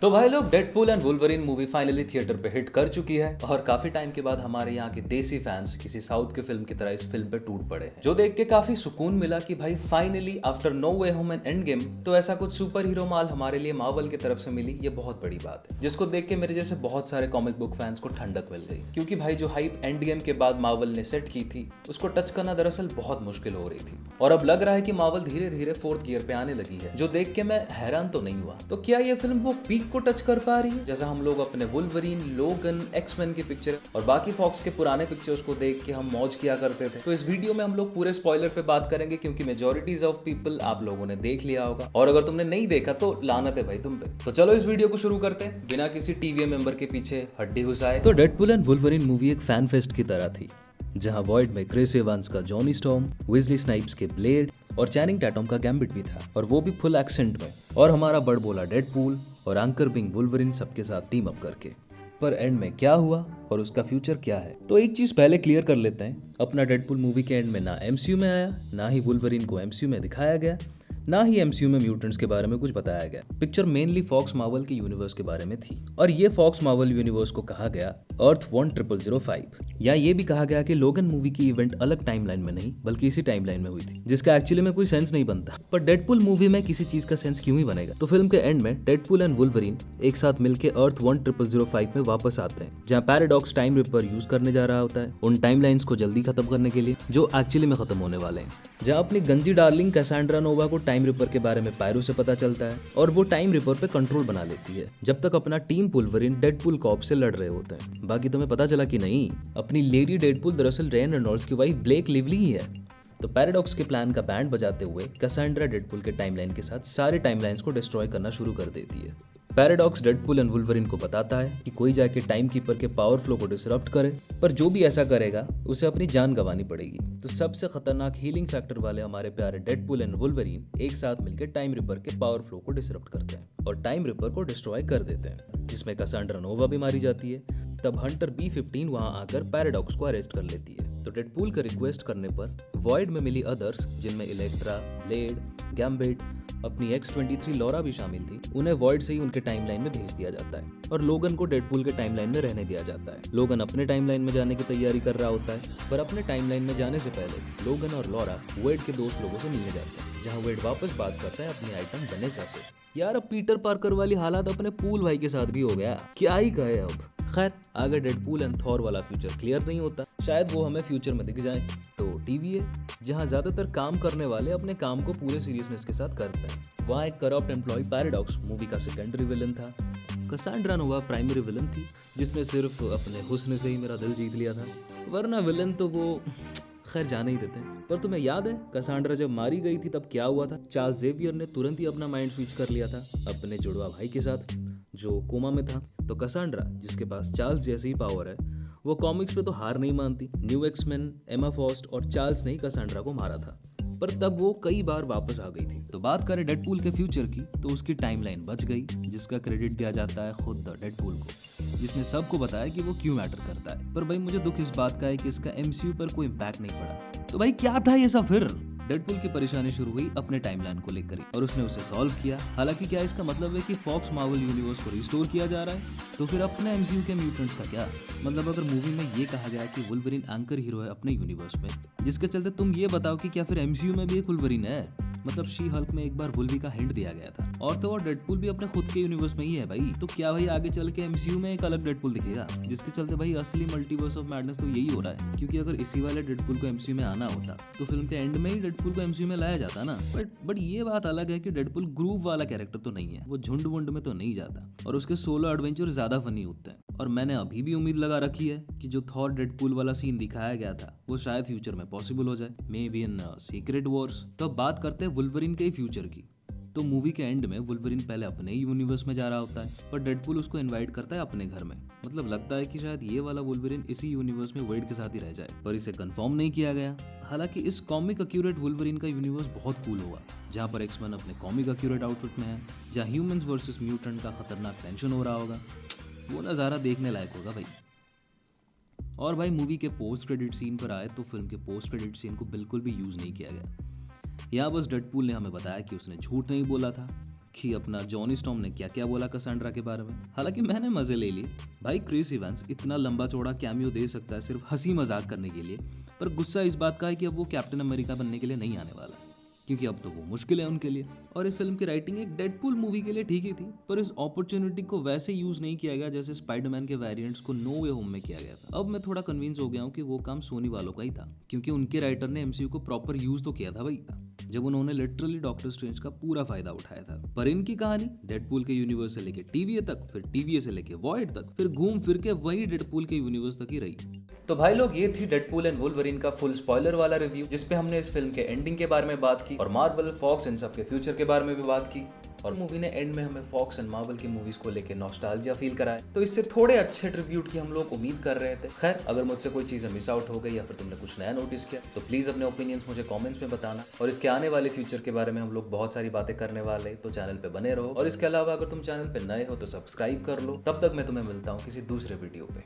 तो भाई लोग, Deadpool and Wolverine movie finally theatre पे हिट कर चुकी है और काफी टाइम के बाद हमारे यहाँ के देसी फैंस किसी साउथ के फिल्म की तरह इस फिल्म पे टूट पड़े हैं, जो देख के काफी सुकून मिला कि भाई finally after no way home and end game तो ऐसा कुछ सुपर हीरो माल हमारे लिए मार्वल की तरफ से मिली। ये बहुत बड़ी बात है, जिसको देख के मेरे जैसे बहुत सारे कॉमिक बुक फैंस को ठंडक मिल गई, क्योंकि भाई जो हाइप एंड गेम के बाद मार्वल ने सेट की थी उसको टच करना दरअसल बहुत मुश्किल हो रही थी। और अब लग रहा है कि मार्वल धीरे धीरे फोर्थ गियर पे आने लगी है, जो देख के मैं हैरान तो नहीं हुआ। तो क्या ये फिल्म वो पीक को टच कर पा रही है जैसा हम लोग अपने वुल्वरीन, लोगन, एक्समैन की पिक्चर और बाकी फॉक्स के पुराने पिक्चर्स को देख के हम मौज किया करते थे? तो इस वीडियो में हम लोग पूरे स्पॉइलर पे बात करेंगे, क्योंकि मेजॉरिटीज ऑफ पीपल आप लोगों ने देख लिया होगा, और अगर तुमने नहीं देखा तो लानत है भाई तुम पे। तो चलो इस वीडियो को शुरू करते हैं बिना किसी टीवीए मेंबर के पीछे हड्डी घुसाए। तो डेडपूल एंड वुल्वरीन मूवी एक फैन फेस्ट की तरह थी, जहां वॉइड में क्रिस एवंस का जॉनी स्टॉर्म, विजली स्नाइप्स के ब्लेड और चैनिंग टैटम का गैम्बिट भी था, और वो भी फुल एक्सेंट में, और हमारा बड़बोला डेडपूल और एंकर बिंग वुल्वरीन सबके साथ टीम अप करके। पर एंड में क्या हुआ और उसका फ्यूचर क्या है? तो एक चीज पहले क्लियर कर लेते हैं, अपना डेडपूल मूवी के एंड में ना एमसीयू में आया, ना ही वुल्वरीन को एमसीयू में दिखाया गया, ना ही एमसीयू में म्यूटेंट्स के बारे में कुछ बताया गया। पिक्चर मेनली फॉक्स मार्वल के यूनिवर्स के बारे में थी, और ये फॉक्स मार्वल यूनिवर्स को कहा गया अर्थ 1005, या ये भी कहा गया कि लोगन मूवी की इवेंट अलग टाइमलाइन में नहीं बल्कि इसी टाइमलाइन में हुई थी, जिसका एक्चुअली में कोई सेंस नहीं बनता। पर डेडपूल मूवी में किसी चीज का सेंस क्यों ही बनेगा? तो फिल्म के एंड में डेडपूल एंड वुल्वरीन एक साथ मिलकर अर्थ 1005 में वापस आते हैं, जहाँ पैराडॉक्स टाइम रिपर यूज करने जा रहा होता है उन टाइमलाइंस को जल्दी खत्म करने के लिए जो एक्चुअली में खत्म होने वाले हैं, जहाँ अपनी गंजी डार्लिंग कैसेंड्रा नोवा को टाइम रिपर के बारे में पायरो से पता चलता है, और वो टाइम रिपर पे कंट्रोल बना लेती है, जब तक अपना टीम वुल्वरीन डेडपूल कॉप से लड़ रहे होते हैं। बाकी तुम्हें पता चला कि नहीं, अपनी लेडी डेडपूल दरअसल रेन रेनॉल्ड्स की वाइफ ब्लेक लिवली ही है। तो पैराडॉक्स के प्लान का बैंड बजाते हुए कैसेंड्रा डेडपूल के टाइमलाइन के साथ सारे टाइमलाइंस को डिस्ट्रॉय करना शुरू कर देती है। पैराडॉक्स डेडपूल एंड वुल्वरीन को बताता है कि कोई जाके टाइम कीपर के पावर फ्लो को डिसरप्ट करे, पर जो भी ऐसा करेगा उसे अपनी जान गंवानी पड़ेगी। तो सबसे खतरनाक हीलिंग फैक्टर वाले हमारे प्यारे डेडपूल एंड वुल्वरीन एक साथ मिलकर टाइम रिपर के पावर फ्लो को डिसरप्ट करते हैं और टाइम रिपर को डिस्ट्रॉय कर देते हैं, जिसमें कैसेंड्रा नोवा भी मारी जाती है। तब हंटर B-15 वहां आकर पैराडॉक्स को अरेस्ट कर लेती है। तो डेडपूल का रिक्वेस्ट करने पर वॉइड में मिली अदर्स, जिनमें इलेक्ट्रा, ब्लेड, गैम्बिट, अपनी X-23 लॉरा भी शामिल थी, उन्हें वॉइड से ही उनके टाइमलाइन में भेज दिया जाता है, और लोगन को डेडपूल के टाइमलाइन में रहने दिया जाता है। लोगन अपने टाइमलाइन में जाने की तैयारी कर रहा होता है, पर अपने टाइमलाइन में जाने से पहले लोगन और लॉरा वेड के दोस्त लोगों से मिलने जाते हैं, जहाँ वेड वापस बात करता है अपनी आइटम वनेसा से। यार, अब पीटर पार्कर वाली हालात अपने पूल भाई के साथ भी हो गया, क्या ही कहे अब। खैर, अगर डेडपूल एंड थॉर वाला फ्यूचर क्लियर नहीं होता, शायद वो हमें फ्यूचर में दिख जाए, तो टीवीए, जहाँ ज्यादातर काम करने वाले अपने काम को पूरे सीरियसनेस के साथ करते हैं। वहाँ एक करप्ट एम्प्लॉय पैराडॉक्स मूवी का सेकेंडरी विलन था। कैसेंड्रा नोवा प्राइमरी विलन थी, जिसने सिर्फ अपने हुस्न से ही मेरा दिल जीत लिया था, वरना विलन तो वो खैर जाने ही देते हैं। पर तुम्हें याद है कैसेंड्रा जब मारी गई थी तब क्या हुआ था? चार्ल्स ज़ेवियर ने तुरंत ही अपना माइंड स्विच कर लिया था अपने जुड़वा भाई के साथ, जो कोमा में था। तो कैसेंड्रा, जिसके पास चार्ल्स जैसी ही पावर है, वो कॉमिक्स पे तो हार नहीं मानती। न्यू एक्समैन, एमा फॉस्ट और चार्ल्स ने ही कैसेंड्रा को मारा था, पर तब वो कई बार वापस आ गई थी। तो बात करें डेडपूल के फ्यूचर की, तो उसकी टाइमलाइन बच गई, जिसका क्रेडिट दिया जाता है खुद द डेडपूल को, जिसने सबको बताया कि वो क्यों मैटर करता है। पर भाई, मुझे दुख इस बात का है कि इसका एमसीयू पर कोई इम्पैक्ट नहीं पड़ा। तो भाई, क्या था ये सब? फिर डेडपूल की परेशानी शुरू हुई अपने टाइमलाइन को लेकर ही, और उसने उसे सॉल्व किया। हालांकि क्या इसका मतलब है कि फॉक्स मार्वल यूनिवर्स को रिस्टोर किया जा रहा है? तो फिर अपने एमसीयू के म्यूटेंट्स का क्या मतलब? अगर मूवी में ये कहा गया कि वुल्वरीन एंकर हीरो है अपने यूनिवर्स में, जिसके चलते तुम ये बताओ कि क्या फिर एमसीयू में भी एक वुल्वरीन है? मतलब शी हल्क में एक बार वुल्वी का हिंट दिया गया था, और तो और डेडपूल भी अपने खुद के यूनिवर्स में ही है भाई। तो क्या भाई आगे चल के एमसीयू में एक अलग डेडपूल दिखेगा? जिसके चलते भाई असली मल्टीवर्स ऑफ मैडनेस तो यही हो रहा है, क्योंकि अगर इसी वाले डेडपूल को एमसीयू में आना होता तो फिल्म के एंड में ही डेडपूल को एमसीयू में लाया जाता ना। बट ये बात अलग है कि डेडपूल ग्रुप वाला कैरेक्टर तो नहीं है, वो झुंड वुंड में तो नहीं जाता, और उसके सोलो एडवेंचर ज्यादा फनी होते हैं। और मैंने अभी भी उम्मीद लगा रखी है कि जो थॉर डेडपूल वाला सीन दिखाया गया था वो शायद फ्यूचर में पॉसिबल हो जाए, may be in secret Wars. तो अब बात करते हैं वुल्वरीन के फ्यूचर की। तो मूवी के एंड में वुल्वरीन पहले अपने ही यूनिवर्स में जा रहा होता है, पर डेडपूल उसको इनवाइट करता है अपने घर में। मतलब लगता है कि शायद ये वाला वुल्वरीन इसी यूनिवर्स में वेड के साथ ही रह जाए, पर इसे कंफर्म नहीं किया गया। हालांकि इस कॉमिक एक्यूरेट वुल्वरीन का यूनिवर्स बहुत कूल होगा, जहाँ पर एक्समैन अपने कॉमिक एक्यूरेट आउटफिट में है, जहाँ ह्यूमंस वर्सेस म्यूटेंट का खतरनाक टेंशन हो रहा होगा। वो नज़ारा देखने लायक होगा भाई। और भाई, मूवी के पोस्ट क्रेडिट सीन पर आए तो फिल्म के पोस्ट क्रेडिट सीन को बिल्कुल भी यूज़ नहीं किया गया। यहाँ बस डेडपूल ने हमें बताया कि उसने झूठ नहीं बोला था, कि अपना जॉनी स्टॉर्म ने क्या क्या बोला कसांड्रा के बारे में। हालांकि मैंने मजे ले लिए। भाई क्रिस इवेंस इतना लंबा चौड़ा कैमियो दे सकता है सिर्फ हंसी मजाक करने के लिए, पर गुस्सा इस बात का है कि अब वो कैप्टन अमेरिका बनने के लिए नहीं आने वाला, क्योंकि अब तो वो मुश्किल है उनके लिए। और इस फिल्म की राइटिंग एक डेडपूल मूवी के लिए ठीक ही थी, पर इस अपॉर्चुनिटी को वैसे यूज नहीं किया गया जैसे स्पाइडरमैन के वेरिएंट्स को नो वे होम में किया गया था। अब मैं थोड़ा कन्विंस हो गया हूँ कि वो काम सोनी वालों का ही था, क्योंकि उनके राइटर ने एमसीयू को प्रॉपर यूज तो किया था भाई, जब उन्होंने लिटरली डॉक्टर स्ट्रेंज का पूरा फायदा उठाया था। पर इनकी कहानी डेडपूल के यूनिवर्स से लेके टीवीए तक, फिर टीवीए से लेके वॉइड तक, फिर घूम फिर के वही डेडपूल के यूनिवर्स तक ही रही। तो भाई लोग, ये थी डेडपूल एंड वुल्वरीन का फुल स्पॉइलर वाला रिव्यू, जिसपे हमने इस फिल्म के एंडिंग के बारे में बात की और मार्वल, फॉक्स इन सब के फ्यूचर के बारे में भी बात की। और मूवी ने एंड में हमें फॉक्स एंड मार्वल की मूवीज को लेके नॉस्टैल्जिया फील कराया। तो इससे थोड़े अच्छे ट्रिब्यूट की हम लोग उम्मीद कर रहे थे। खैर, अगर मुझसे कोई चीजें मिस आउट हो गई या फिर तुमने कुछ नया नोटिस किया तो प्लीज अपने ओपिनियंस मुझे कमेंट्स में बताना। और इसके आने वाले फ्यूचर के बारे में हम लोग बहुत सारी बातें करने वाले, तो चैनल पे बने रहो। और इसके अलावा अगर तुम चैनल पे नए हो तो सब्सक्राइब कर लो। तब तक मैं तुम्हें मिलता हूँ किसी दूसरे वीडियो पे।